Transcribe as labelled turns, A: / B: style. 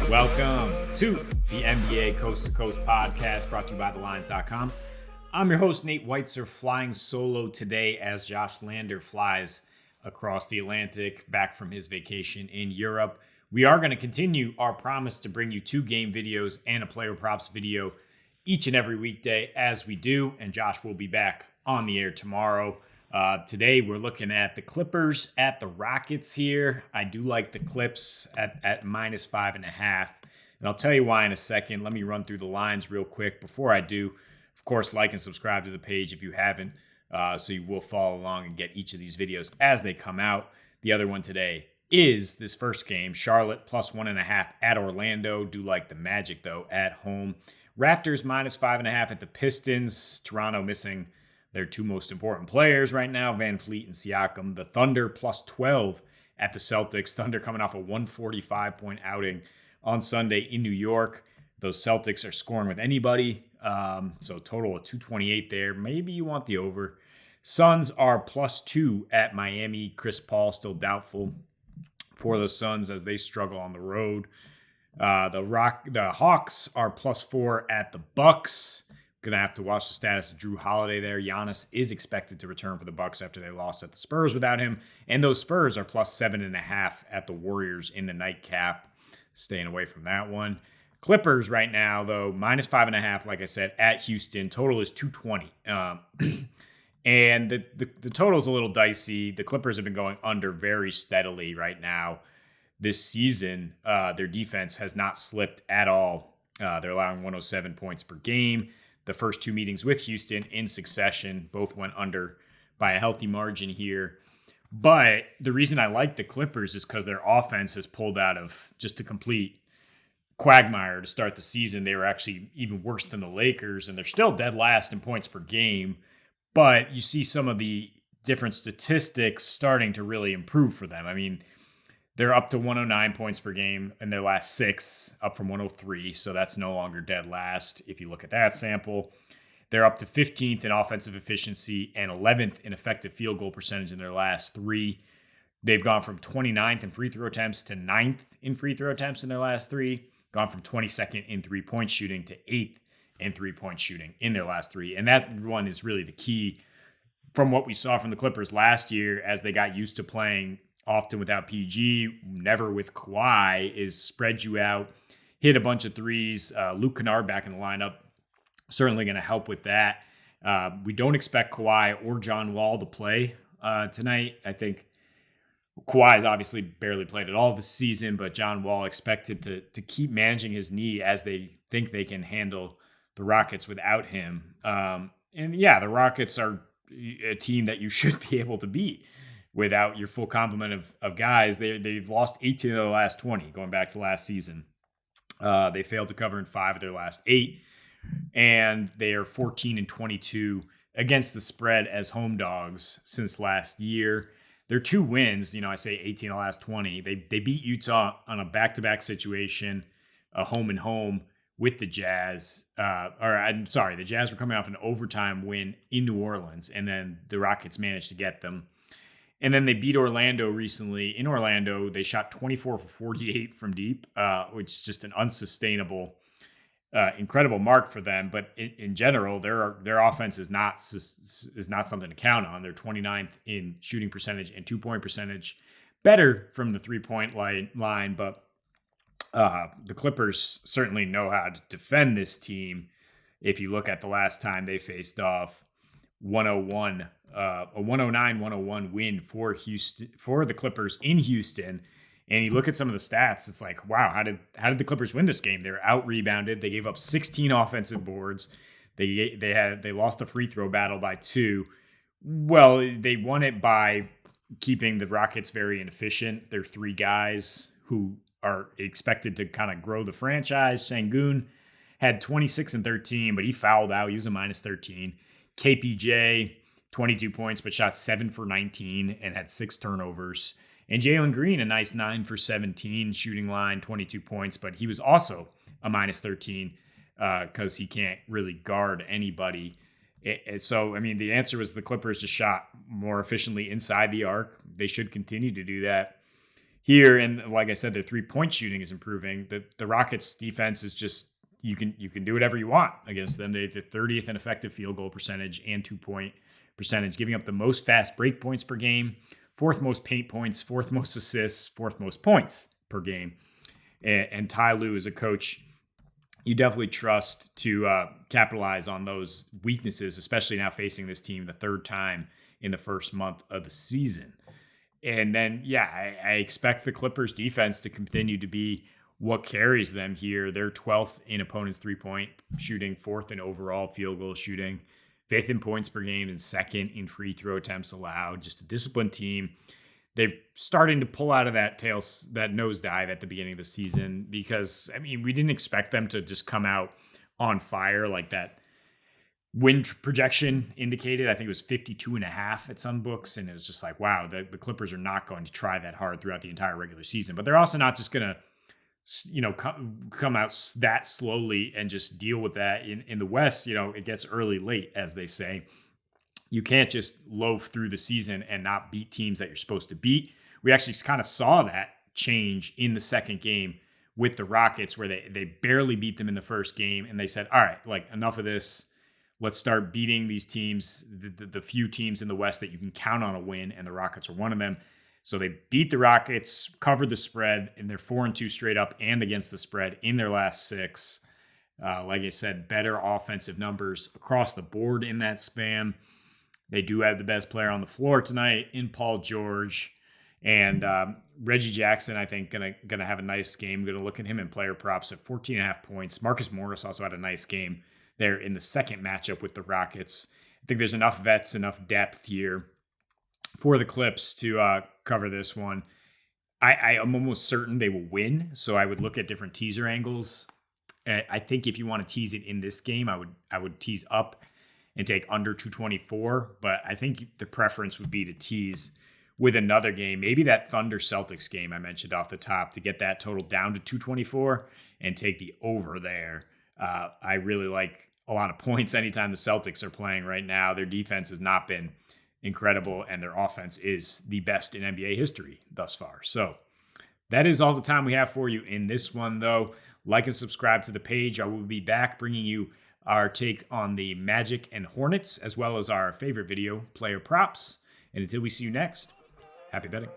A: Welcome to the NBA Coast to Coast podcast brought to you by thelines.com. I'm your host, Nate Weitzer, flying solo today as Josh Lander flies across the Atlantic back from his vacation in Europe. We are going to continue our promise to bring you 2 game videos and a player props video each and every weekday as we do, and Josh will be back on the air tomorrow. Today we're looking at the Clippers at the Rockets here. I do like the Clips at minus 5.5, and I'll tell you why in a second. Let me run through the lines real quick. Before I do, of course, like and subscribe to the page if you haven't, so you will follow along and get each of these videos as they come out. The other one today is this first game, Charlotte plus 1.5 at Orlando. Do like the Magic, though, at home. Raptors minus 5.5 at the Pistons. Toronto missing their 2 most important players right now, Van Fleet and Siakam. The Thunder plus 12 at the Celtics. Thunder coming off a 145-point outing on Sunday in New York. Those Celtics are scoring with anybody. So total of 228 there. Maybe you want the over. Suns are plus 2 at Miami. Chris Paul still doubtful for the Suns as they struggle on the road. The Hawks are plus 4 at the Bucks. Going to have to watch the status of Drew Holiday there. Giannis is expected to return for the Bucks after they lost at the Spurs without him. And those Spurs are plus 7.5 at the Warriors in the nightcap. Staying away from that one. Clippers right now, though, minus 5.5, like I said, at Houston. Total is 220. And the total is a little dicey. The Clippers have been going under very steadily right now this season. Their defense has not slipped at all. They're allowing 107 points per game. The first 2 meetings with Houston in succession both went under by a healthy margin here. But the reason I like the Clippers is because their offense has pulled out of just a complete quagmire to start the season. They were actually even worse than the Lakers, and they're still dead last in points per game. But you see some of the different statistics starting to really improve for them. I mean, they're up to 109 points per game in their last 6, up from 103. So that's no longer dead last if you look at that sample. They're up to 15th in offensive efficiency and 11th in effective field goal percentage in their last 3. They've gone from 29th in free throw attempts to 9th in free throw attempts in their last 3. Gone from 22nd in 3-point shooting to 8th in 3-point shooting in their last 3. And that one is really the key from what we saw from the Clippers last year as they got used to playing often without PG, never with Kawhi, is spread you out, hit a bunch of threes. Luke Kennard back in the lineup, certainly going to help with that. We don't expect Kawhi or John Wall to play tonight. I think Kawhi's obviously barely played at all this season, but John Wall expected to keep managing his knee as they think they can handle the Rockets without him. And yeah, the Rockets are a team that you should be able to beat without your full complement of guys. They've lost 18 of their last 20 going back to last season. They failed to cover in 5 of their last 8, and they are 14-22 against the spread as home dogs since last year. Their 2 wins, I say 18 of the last 20. They beat Utah on a back-to-back situation, a home and home with the Jazz. The Jazz were coming off an overtime win in New Orleans, and then the Rockets managed to get them. And then they beat Orlando recently. In Orlando, they shot 24 for 48 from deep, which is just an unsustainable, incredible mark for them. But in general, their offense is not something to count on. They're 29th in shooting percentage and 2-point percentage, better from the 3-point line. But the Clippers certainly know how to defend this team. If you look at the last time they faced off, a 109-101 win for the Clippers in Houston. And you look at some of the stats, it's like, wow, how did the Clippers win this game? They're out rebounded. They gave up 16 offensive boards. They lost the free throw battle by 2. Well, they won it by keeping the Rockets very inefficient. They're 3 guys who are expected to kind of grow the franchise. Sengun had 26 and 13, but he fouled out. He was a minus 13. KPJ, 22 points, but shot 7 for 19 and had 6 turnovers. And Jalen Green, a nice 9 for 17 shooting line, 22 points, but he was also a minus 13 because he can't really guard anybody. So, I mean, the answer was the Clippers just shot more efficiently inside the arc. They should continue to do that. here. And like I said, their 3-point shooting is improving. The Rockets defense is just, you can do whatever you want against them. They're the 30th in effective field goal percentage and 2-point percentage, giving up the most fast break points per game, 4th most paint points, 4th most assists, 4th most points per game. And Ty Lue is a coach you definitely trust to capitalize on those weaknesses, especially now facing this team the 3rd time in the first month of the season. And then, I expect the Clippers defense to continue to be what carries them here. They're 12th in opponents' 3-point shooting, 4th in overall field goal shooting, 5th in points per game, and 2nd in free throw attempts allowed. Just a disciplined team. They're starting to pull out of that nosedive at the beginning of the season because, we didn't expect them to just come out on fire like that win projection indicated. I think it was 52.5 at some books. And it was just like, wow, the Clippers are not going to try that hard throughout the entire regular season. But they're also not just going to, come out that slowly and just deal with that. In the West, it gets early, late, as they say. You can't just loaf through the season and not beat teams that you're supposed to beat. We actually kind of saw that change in the second game with the Rockets, where they barely beat them in the first game. And they said, all right, enough of this. Let's start beating these teams, the few teams in the West that you can count on a win, and the Rockets are one of them. So they beat the Rockets, covered the spread, and they're 4-2 straight up and against the spread in their last 6. Like I said, better offensive numbers across the board in that span. They do have the best player on the floor tonight in Paul George. And Reggie Jackson, I think, gonna have a nice game. Going to look at him in player props at 14.5 points. Marcus Morris also had a nice game there in the second matchup with the Rockets. I think there's enough vets, enough depth here for the Clips to cover this one. I am almost certain they will win, so I would look at different teaser angles. I think if you want to tease it in this game, I would tease up and take under 224, but I think the preference would be to tease with another game, maybe that Thunder Celtics game I mentioned off the top, to get that total down to 224 and take the over there. I really like a lot of points anytime the Celtics are playing right now. Their defense has not been incredible, and their offense is the best in NBA history thus far. So that is all the time we have for you in this one, though. Like and subscribe to the page. I will be back bringing you our take on the Magic and Hornets, as well as our favorite video, player props. And until we see you next, happy betting.